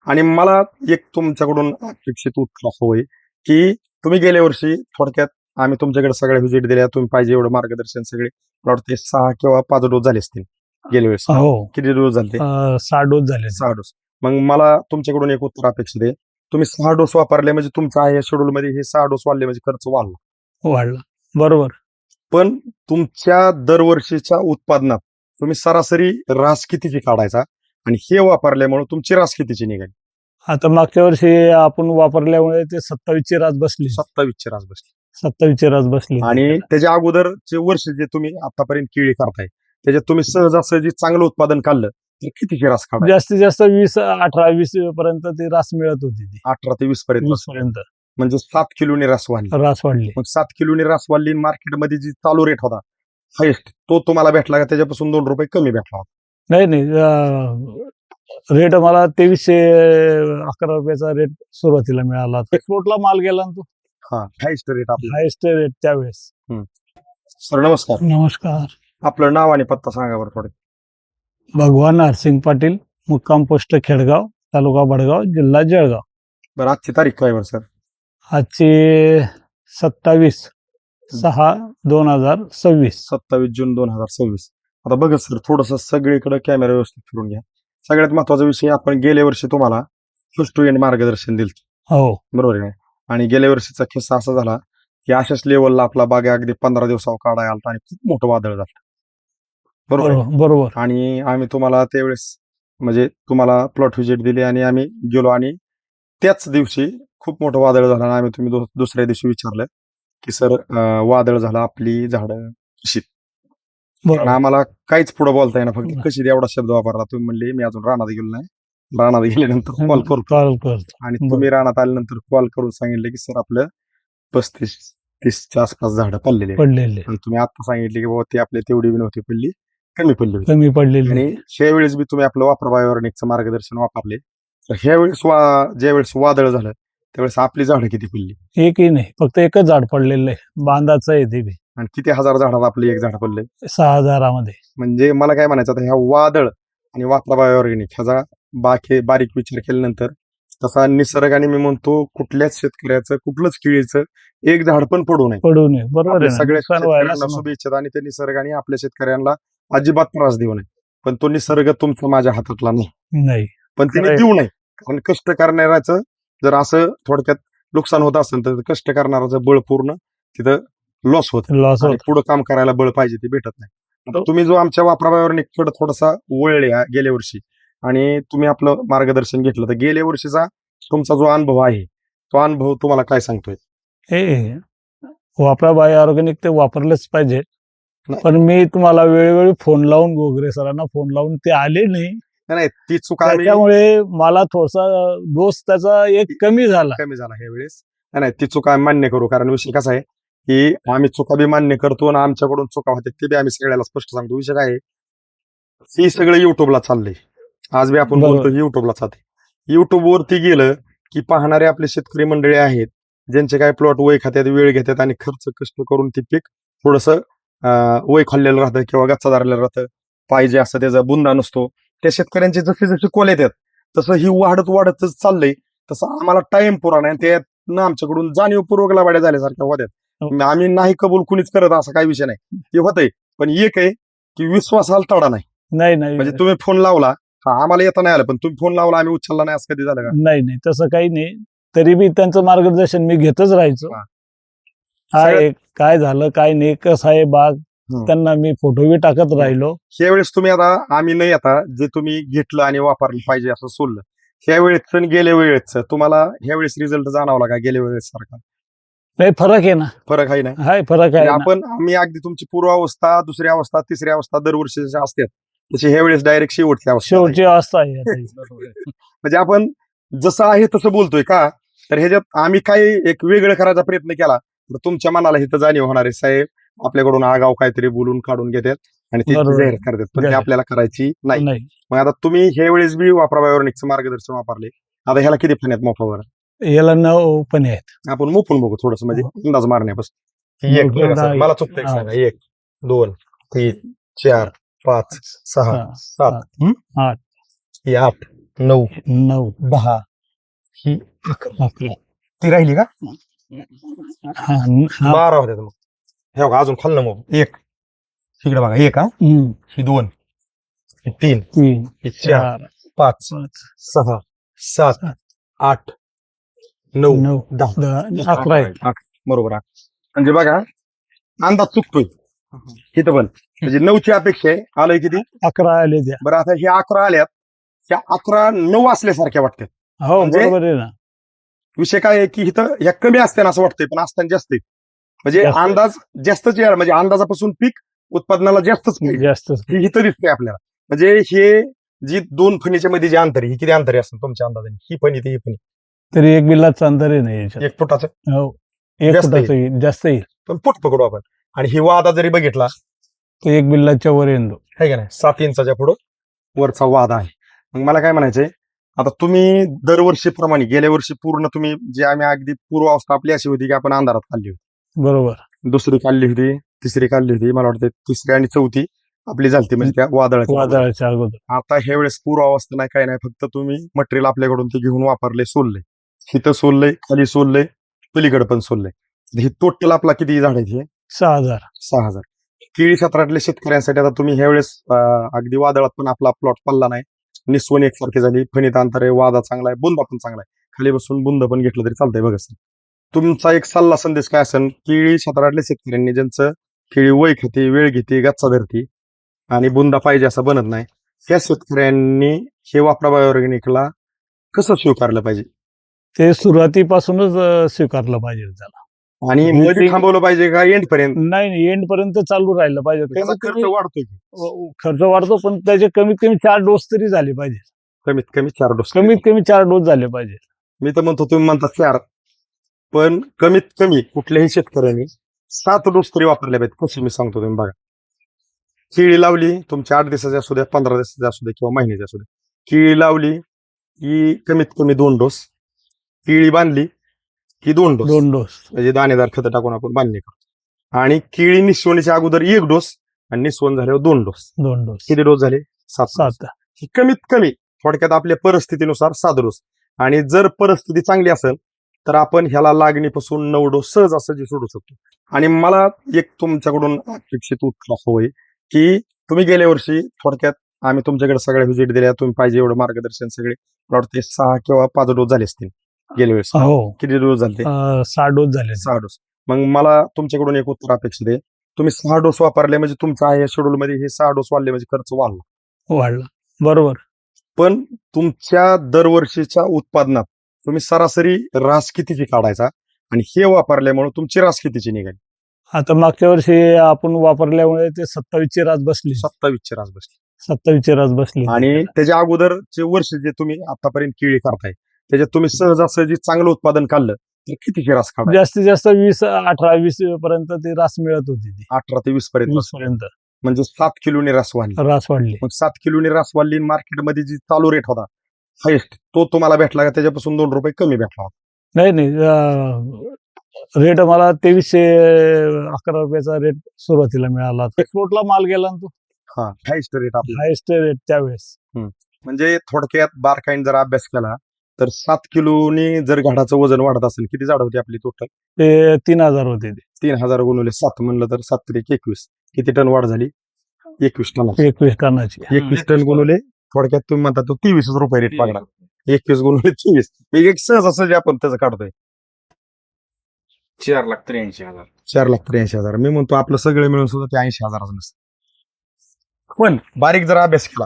आणि मला एक तुमच्याकडून अपेक्षित उत्तर असं होईल की तुम्ही गेल्या वर्षी थोडक्यात आम्ही तुमच्याकडे सगळ्या व्हिजिट दिल्या, तुम्ही पाहिजे एवढं मार्गदर्शन सगळे मला वाटते 6 किंवा 5 डोस झाले असतील गेल्या वेळेस. हो किती डोस झाले? 6 डोस झाले. 6 डोस. मग मला तुमच्याकडून एक उत्तर अपेक्षित आहे, तुम्ही 6 डोस वापरले म्हणजे तुमचा या शेड्यूल मध्ये हे 6 डोस वाढले म्हणजे खर्च वाढला. बरोबर. पण तुमच्या दरवर्षीच्या उत्पादनात तुम्ही सरासरी रास कितीची काढायचा आणि हे वापरल्यामुळे तुमची रास कितीची निघाली? आता मागच्या वर्षी आपण वापरल्यामुळे ते 27ची रास बसली. 27ची रास बसली. 27ची रास बसली. आणि त्याच्या अगोदरचे वर्ष जे तुम्ही आतापर्यंत केळी करताय त्याच्यात तुम्ही सहजासहजी चांगलं उत्पादन काढलं तर कितीची रास काढा? जास्तीत जास्त 18-20 पर्यंत ती रास मिळत होती. ती 18 ते 20 पर्यंत. म्हणजे 7 किलोनी रास वाढली. मग 7 किलोनी रास वाढली. मार्केटमध्ये जी चालू रेट होता हायस्ट तो तुम्हाला भेटला का त्याच्यापासून 2 रुपये कमी भेटला होता? नाही रेट मला 2311 रुपयाचा रेट सुरुवातीला मिळाला. एक्सपोर्टला माल गेला ना तो. हायस्ट रेट आपला. हायस्ट रेट त्यावेळेस. सर नमस्कार. नमस्कार. आपलं नाव आणि पत्ता सांगा बरं थोडं. भगवान नरसिंग पाटील, मुक्काम पोस्ट खेडगाव, तालुका बडगाव, जिल्हा जळगाव. बरं आजची तारीख काय बरं सर? आजची 27/6/2026. 27 जून 2026. आता बघा सर थोडस सगळीकडे कॅमेरा व्यवस्थित फिरून घ्या. सगळ्यात महत्वाचा विषय आपण गेल्या वर्षी तुम्हाला फर्स्ट टू एंड मार्गदर्शन दिलं. हो बरोबर आहे. आणि गेल्या वर्षीचा किस्सा असा झाला की अशाच लेवलला आपला बाग अगदी 15 दिवसावर काढायला आलता आणि खूप मोठं वादळ झालं. बरोबर. आणि आम्ही तुम्हाला त्यावेळेस म्हणजे तुम्हाला प्लॉट व्हिजिट दिली आणि आम्ही गेलो आणि त्याच दिवशी खूप मोठं वादळ झालं आणि तुम्ही दुसऱ्या दिवशी विचारलं की सर वादळ झालं आपली झाडं कशी? आम्हाला काहीच पुढे बोलता येणार, फक्त कशी एवढा शब्द वापरला. तुम्ही म्हणले मी अजून रानात गेलो नाही, रानात गेल्यानंतर कॉल करतो. आणि तुम्ही रानात आल्यानंतर कॉल करून सांगितले की सर आपलं 35-30च्या आसपास झाडं पडलेली. आणि तुम्ही आता सांगितले की बाबा ती आपल्या तेवढी बी नव्हती पडली, कमी पडली. आणि ह्यावेळेस बी तुम्ही आपलं वापर बायोऑर्गॅनिकचं मार्गदर्शन वापरले. तर ह्यावेळेस ज्यावेळेस वादळ झालं त्यावेळेस आपली झाडं किती पडली? एकही नाही, फक्त एकच झाड पडलेलं आहे. बांधाचं आहे ते बी. आणि किती हजार झाडात आपलं एक झाड पडलंय? 6000 म्हणजे मला काय म्हणायचं आता ह्या वादळ आणि वापरा बायोऑर्गॅनिक ह्याचा बारीक विचार केल्यानंतर तसा निसर्गाने मी म्हणतो कुठल्याच शेतकऱ्याचं कुठलंच केळीचं एक झाड पण पडू नये. बरोबर. सगळ्या शेतकऱ्यांना शुभेच्छा. आणि त्या निसर्गाने आपल्या शेतकऱ्यांना अजिबात त्रास देऊ नये. पण तो निसर्ग तुमचा माझ्या हातातला नाही. पण तिने देऊ नये. कारण कष्ट करणाऱ्याचं जर असं थोडक्यात नुकसान होत असेल तर कष्ट करणाऱ्याचं बळ पूर्ण तिथं लॉस होत. पुढे काम करायला बळ पाहिजे ते भेटत नाही. आता तुम्ही जो आमच्या वापराबायोऑर्गॅनिककडे थोडासा वळले गेल्या वर्षी आणि तुम्ही आपलं मार्गदर्शन घेतलं तर गेल्या वर्षीचा तुमचा जो अनुभव आहे तो अनुभव तुम्हाला काय सांगतोय? वापरा बायोऑर्गॅनिक ते वापरलंच पाहिजे. पण मी तुम्हाला वेळोवेळी फोन लावून गोगरे सरांना फोन लावून ते आले नाही. ती चूक त्यामुळे मला थोडासा डोस त्याचा एक कमी झाला ह्या वेळेस. नाही ती चूक आम्ही मान्य करू. कारण विषय कसा आहे की आम्ही चुका बी मान्य करतो आणि आमच्याकडून चुका होते ते बी आम्ही सगळ्याला स्पष्ट सांगतो. विषय काय आहे ही सगळं युट्यूबला चाललंय. आज बी आपण बोलतो युट्यूबला चालते. युट्यूबवरती गेलं की पाहणारे आपले शेतकरी मंडळी आहेत ज्यांचे काय प्लॉट वय खात्यात वेळ घेतात आणि खर्च कष्ट करून ते पीक थोडस वय खाल्लेलं राहतं किंवा गच्चा धरलेलं राहतं, पाहिजे असं त्याचा बुंदा नसतो. त्या शेतकऱ्यांचे जसे जसे कॉल येतात तसं ही वाढतच चाललंय. तसं आम्हाला टाइम पुरा नाही. त्यातनं आमच्याकडून जाणीवपूर्वक लावाड्या झाल्यासारख्या होत्यात. आम्ही नाही कबूल कुणीच करत असा काही विषय नाही, ते होतंय. पण एक आहे की विश्वासाला तडा नाही. म्हणजे तुम्ही फोन लावला आम्हाला येता नाही आलं पण तुम्ही फोन लावला आम्ही उचलला नाही असं कधी झालं का? नाही तसं काही नाही. तरी बी त्यांचं मार्गदर्शन मी घेतच राहायचो. काय झालं काय नाही कसं आहे बाग त्यांना मी फोटो बी टाकत राहिलो. ह्यावेळेस तुम्ही आता आम्ही नाही आता जे तुम्ही घेतलं आणि वापरलं पाहिजे असं सोडलं ह्यावेळेस गेल्या वेळेस तुम्हाला ह्यावेळेस रिझल्ट जाणवला का गेल्या वेळेस सारखा? नाही फरक आहे ना. फरक आहे ना. फरक आहे. आम्ही अगदी तुमची पूर्वावस्था दुसरी अवस्था तिसरी अवस्था दरवर्षी असतात तशी ह्यावेळेस डायरेक्ट शेवटची अवस्था आहे. म्हणजे आपण जसं आहे तसं बोलतोय का? तर ह्याच्यात आम्ही काही एक वेगळं करायचा प्रयत्न केला तर तुमच्या मनाला हिथं जाणीव होणार आहे. साहेब आपल्याकडून आगाव काहीतरी बोलून काढून घेतात आणि ती जाहीर करतात पण ते आपल्याला करायची नाही. मग आता तुम्ही ह्या वेळेस बी वापरा बायोऑर्गॅनिकचं मार्गदर्शन वापरले. आता ह्याला किती फण आहेत मोफावर? याला 9 पण आहेत. आपण मोफून बघू थोडस म्हणजे अंदाज मारण्यापासून. मला चुकतंय सांगा. 1 2 3 4 5 6 7 8 ही 8 9 9 10 ही 11 11 ती राहिली का हा, हा. 12 होत्या मग हे बघा अजून खाल्लं मग 1 इकडे बघा 1 हा हम्म. ही 2 ही 3 3 ही 4 4 5 5 6 7 8 9 9 10 10 11 आहे. बरोबर म्हणजे बघा अंदाज चुकतोय इथं पण म्हणजे 9ची अपेक्षा आहे आलंय किती 11 आले द्या. बरं आता हे 11 आल्यात ह्या 11 9 असल्यासारख्या वाटतात हो म्हणजे- बरोबर आहे ना. विषय काय आहे की इथं ह्या कमी असते ना असं वाटतंय पण असताना जास्त आहे. म्हणजे जास्त. अंदाज जास्तच येणार म्हणजे अंदाजापासून पीक उत्पादनाला जास्तच पाहिजे जास्त हे इथं दिसतंय आपल्याला म्हणजे हे जी 2 फणीच्या मध्ये जे अंतर आहे ही किती अंतर आहे असं तुमच्या अंदाजाने ही फणी ते ही फणी तरी 1 बिल्लाचं अंतर आहे ना याच्यात. 1 फुटाचं हो 1 जास्त फुटाचं येईल, जास्त येईल. पण फूट पकडू आपण आणि ही वादा जरी बघितला तो 1 बिल्लाच्या वर येतो. आहे का नाही 7 इंचाच्या पुढं वरचा वादा आहे. मग मला काय म्हणायचंय आता तुम्ही दरवर्षीप्रमाणे गेल्या वर्षी पूर्ण तुम्ही जे आम्ही अगदी पूर्व अवस्था आपली अशी होती की आपण अंधारात काढली होती बरोबर. दुसरी काढली होती तिसरी काढली होती मला वाटतं तिसरी आणि चौथी आपली झालती म्हणजे त्या वादळाच्या वादळाच्या अगोदर. आता ह्या वेळेस पूर्व अवस्था नाही काय नाही फक्त तुम्ही मटेरियल आपल्याकडून ते घेऊन वापरले सोलले इथं सोललंय खाली सोललंय पलीकडे पण सोललंय ही टोटल आपला किती झाड आहे 6000. 6000 केळी क्षेत्रातल्या शेतकऱ्यांसाठी आता तुम्ही ह्या वेळेस अगदी वादळात पण आपला प्लॉट पडला नाही निस्वन एकसारखी झाली फणीत अंतर आहे वादा चांगला आहे बुंदा पण चांगला आहे खाली बसून बुंद पण घेतलं तरी चालतंय बघा सर तुमचा एक सल्ला संदेश काय असेल केळी क्षेत्रातल्या शेतकऱ्यांनी ज्यांचं केळी वय खाते वेळ घेते गच्चा धरती आणि बुंदा पाहिजे असं बनत नाही त्या शेतकऱ्यांनी हे वापरा बायोऑर्गॅनिकला कसं स्वीकारलं पाहिजे ते सुरुवातीपासूनच स्वीकारलं पाहिजे त्याला. आणि हे मध्ये ते- थांबवलं पाहिजे का एंड पर्यंत नाही एंड पर्यंत चालू राहिलं पाहिजे. त्याचा कमीत खर्च कमी वाढतोय की खर्च वाढतो पण त्याचे कमीत कमी 4 डोस तरी झाले पाहिजे. कमीत कमी 4 डोस कमीत कमी 4 डोस झाले पाहिजे. मी तर म्हणतो तुम्ही म्हणता 4 पण कमीत कमी कुठल्याही शेतकऱ्यांनी 7 डोस तरी वापरले पाहिजेत कसे मी सांगतो तुम्ही बघा केळी लावली तुमच्या 8 दिवसाची असू द्या 15 दिवसाची असू द्या किंवा महिन्याची असू द्या केळी लावली की कमीत कमी 2 डोस केळी बांधली की 2 डोस 2 डोस. म्हणजे दाणेदार खतं टाकून आपण बांधणी करतो आणि केळी निस्वणीच्या अगोदर 1 डोस आणि निस्वन झाल्यावर 2 डोस 2 डोस. किती डोस झाले 7 7. ही कमीत कमी थोडक्यात आपल्या परिस्थितीनुसार 7 डोस आणि जर परिस्थिती चांगली असेल तर आपण ह्याला लागणीपासून 9 डोस सहज असं सोडू शकतो आणि मला एक तुमच्याकडून अपेक्षित उत्तर होय की तुम्ही गेल्या वर्षी थोडक्यात आम्ही तुमच्याकडे सगळ्या व्हिजिट दिल्या तुम्ही पाहिजे एवढं मार्गदर्शन सगळे मला वाटते 6 किंवा 5 डोस झाले असतील गेल्या वेळेस हो किती डोस झाले 6 डोस झाले. 6 डोस मग मला तुमच्याकडून एक उत्तर अपेक्षित आहे तुम्ही 6 डोस वापरले म्हणजे तुमच्या आहे शेड्यूल मध्ये हे 6 डोस वाढले म्हणजे खर्च वाढला वाढला. बरोबर. पण तुमच्या दरवर्षीच्या उत्पादनात तुम्ही सरासरी रास कितीची काढायचा आणि हे वापरल्यामुळे तुमची रास कितीची निघाली आता मागच्या वर्षी आपण वापरल्यामुळे ते 27 ची रास बसली. 27 ची रास बसली 27 ची रास बसली. आणि त्याच्या अगोदरचे वर्ष जे तुम्ही आतापर्यंत केळी करताय त्याच्यात तुम्ही सहजासहजी चांगलं उत्पादन काढलं तर कितीची रास काढा जास्तीत जास्त 20 18 20 पर्यंत ती रास मिळत होती ती. 18 ते 20 पर्यंत 20 पर्यंत म्हणजे 7 किलोने रास वाढली रास वाढली. मग 7 किलोने रास वाढली मार्केटमध्ये जी चालू रेट होता हायस्ट तो तुम्हाला भेटला का त्याच्यापासून 2 रुपये कमी भेटला होता नाही रेट मला 2311 रुपयाचा रेट सुरुवातीला मिळाला. एक्सपोर्टला माल गेला ना तो हा हायस्ट रेट आपला हायस्ट रेट त्यावेळेस. म्हणजे थोडक्यात बारकाईने जर अभ्यास केला तर 7 किलोनी जर झाडाचं वजन वाढत असेल किती झाड होती आपली टोटल ते 3000 होते ते. 3000 गुणिले 7 म्हणलं तर 7 त्रिक 21 किती टन वाढ झाली 21 टन 21 टनाची. 21 टन गुणिले थोडक्यात तुम्ही म्हणता तो 23 रुपये रेट पकडा 21 गुणिले 23 एक सहज जे आपण त्याचं काढतोय 4,83,000. 4,83,000 मी म्हणतो आपलं सगळं मिळून सुद्धा ते 80,000 नसतं पण बारीक जर अभ्यास केला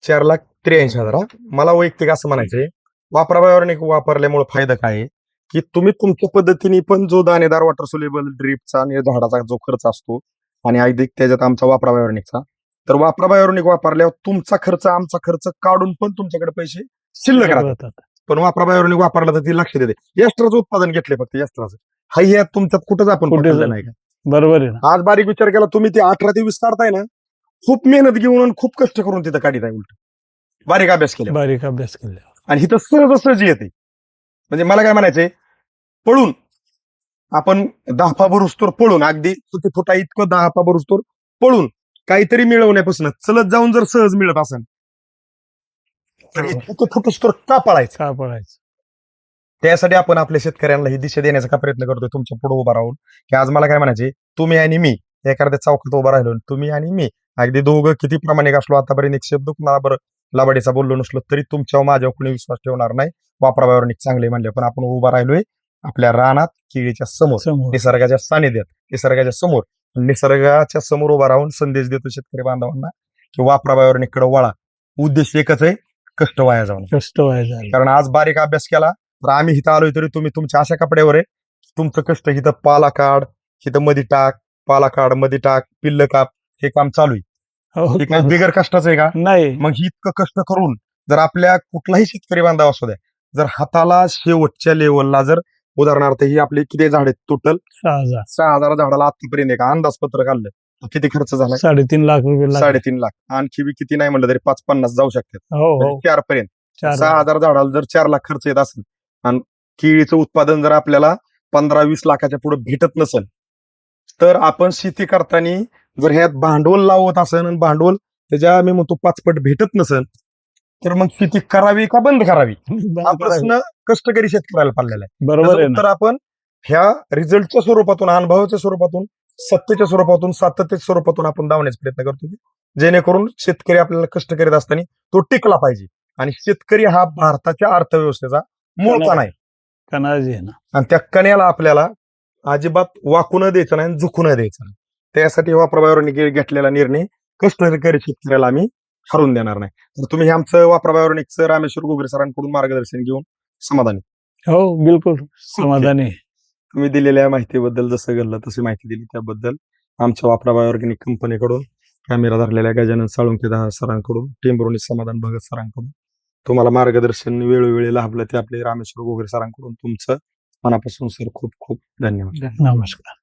4,83,000 मला वैयक्तिक असं म्हणायचंय वापरा बायोऑर्गॅनिक वापरल्यामुळे फायदा काय आहे की तुम्ही तुमच्या पद्धतीने पण जो दाणेदार वॉटर सोल्युबल ड्रीपचा आणि झाडाचा जो खर्च असतो आणि अधिक त्याच्यात आमचा वापरा बायोऑर्गॅनिकचा तर वापरा बायोऑर्गॅनिक वापरल्यावर तुमचा खर्च आमचा खर्च काढून पण तुमच्याकडे पैसे शिल्लक राहतात पण वापरा बायोऑर्गॅनिक वापरला तर ती लक्ष देते यस्ट्राचं उत्पादन घेतले फक्त यस्ट्राचं हा या तुमच्यात कुठंच आपण कुठेच पकडलं नाही का बरोबर आहे ना. आज बारीक विचार केला तुम्ही ते 18 ते 20 काढताय ना खूप मेहनत घेऊन आणि खूप कष्ट करून तिथं काढित आहे उलट बारीक अभ्यास केला बारीक अभ्यास केला. आणि इथं सहज येते म्हणजे मला काय म्हणायचंय पळून आपण 10 भरुस्तोर पळून अगदी फुटा इतकं 10 भरुस्तोर पळून काहीतरी मिळवण्यापासून चलत जाऊन जर सहज मिळत असेल तर इतकं फुटूस तर का पळायचं? का पळायचं? त्यासाठी आपण आपल्या शेतकऱ्यांना ही दिशा देण्याचा का प्रयत्न करतोय तुमच्या पुढे उभा राहून, की आज मला काय म्हणायचे, तुम्ही आणि मी एखाद्या चौकात उभा राहिलो, तुम्ही आणि मी अगदी दोघं किती प्रामाणिक असलो, आतापर्यंत एक शब्द कुणाला बरं लाबाडीचा बोललो नसलो तरी तुमच्यावर माझ्यावर कोणी विश्वास ठेवणार नाही. वापराबावर चांगले म्हणले, पण आपण उभा राहिलोय आपल्या रानात केळीच्या समोर, समोर निसर्गाच्या सानिध्यात, निसर्गाच्या समोर, निसर्गाच्या समोर उभा राहून संदेश देतो शेतकरी बांधवांना की वापराबावर इकडे वळा. उद्देश एकच आहे, कष्ट वाया जाऊन. कष्ट व्हायचं झालं. कारण आज बारीक अभ्यास केला तर आम्ही इथं आलोय तरी तुम्ही तुमच्या अशा कपड्यावर आहे, तुमचं कष्ट इथं पाला काढ, इथं मध्ये टाक, पाला काढ, मध्ये टाक, पिल्ल काप, हे काम चालू आहे. हो, हे काही बिगर कष्टाचं आहे का? नाही. मग ही इतकं कष्ट करून जर आपल्या कुठलाही शेतकरी बांधव असू द्या, जर हाताला शेवटच्या लेवलला जर उदाहरणार्थ ही आपली किती झाड आहेत टोटल 6,000 6,000 झाडाला आतापर्यंत एक अंदाजपत्र काढलं तर किती खर्च झाला? 3.5 लाख रुपये लागले. 3.5 लाख. आणखी बी किती नाही म्हणलं तरी 5-50 जाऊ शकतात. हो हो 4 पर्यंत 4 6,000 झाडाला जर 4 लाख खर्च येत असेल आणि केळीचं उत्पादन जर आपल्याला 15-20 लाखाच्या पुढे भेटत नसेल, तर आपण शेती करताना जर ह्यात भांडवल लावत असेल आणि भांडवल त्याच्या मी म्हणतो 5 पट भेटत नसेल, तर मग शेती करावी का बंद करावी? हा प्रश्न कष्टकरी शेतकऱ्याला पडलेला आहे. बरोबर त्याचं आहे ना. उत्तर आपण ह्या रिझल्टच्या स्वरूपातून, अनुभवाच्या स्वरूपातून, सत्तेच्या स्वरूपातून, सातत्याच्या स्वरूपातून आपण दावण्याचा प्रयत्न करतो, जेणेकरून शेतकरी आपल्याला कष्ट करीत असताना तो टिकला पाहिजे. आणि शेतकरी हा भारताच्या अर्थव्यवस्थेचा मूळ कणा आहे. कणाजी आहे ना. आणि त्या कण्याला आपल्याला अजिबात वाकू न द्यायचं नाही, झुकू न द्यायचं नाही. त्यासाठी वापराबाहेर घेतलेला निर्णय कष्टकरी शेतकऱ्याला आम्ही हरून देणार नाही. तर तुम्ही हे आमचं वापराबाहेर रामेश्वर गोगरे सरांकडून मार्गदर्शन घेऊन समाधानी? हो बिलकुल समाधानी आहे. तुम्ही दिलेल्या माहितीबद्दल, जसं घडलं तशी माहिती दिली त्याबद्दल आमच्या वापराबाई ऑर्गॅनिक कंपनीकडून, कॅमेरा धरलेल्या गजानन साळुंके सरांकडून, टेंबरोनी समाधान भगत सरांकडून तुम्हाला मार्गदर्शन वेळोवेळी लाभलं ते आपले रामेश्वर गोगरे सरांकडून तुमचं मनापासून सर खूप खूप धन्यवाद. नमस्कार.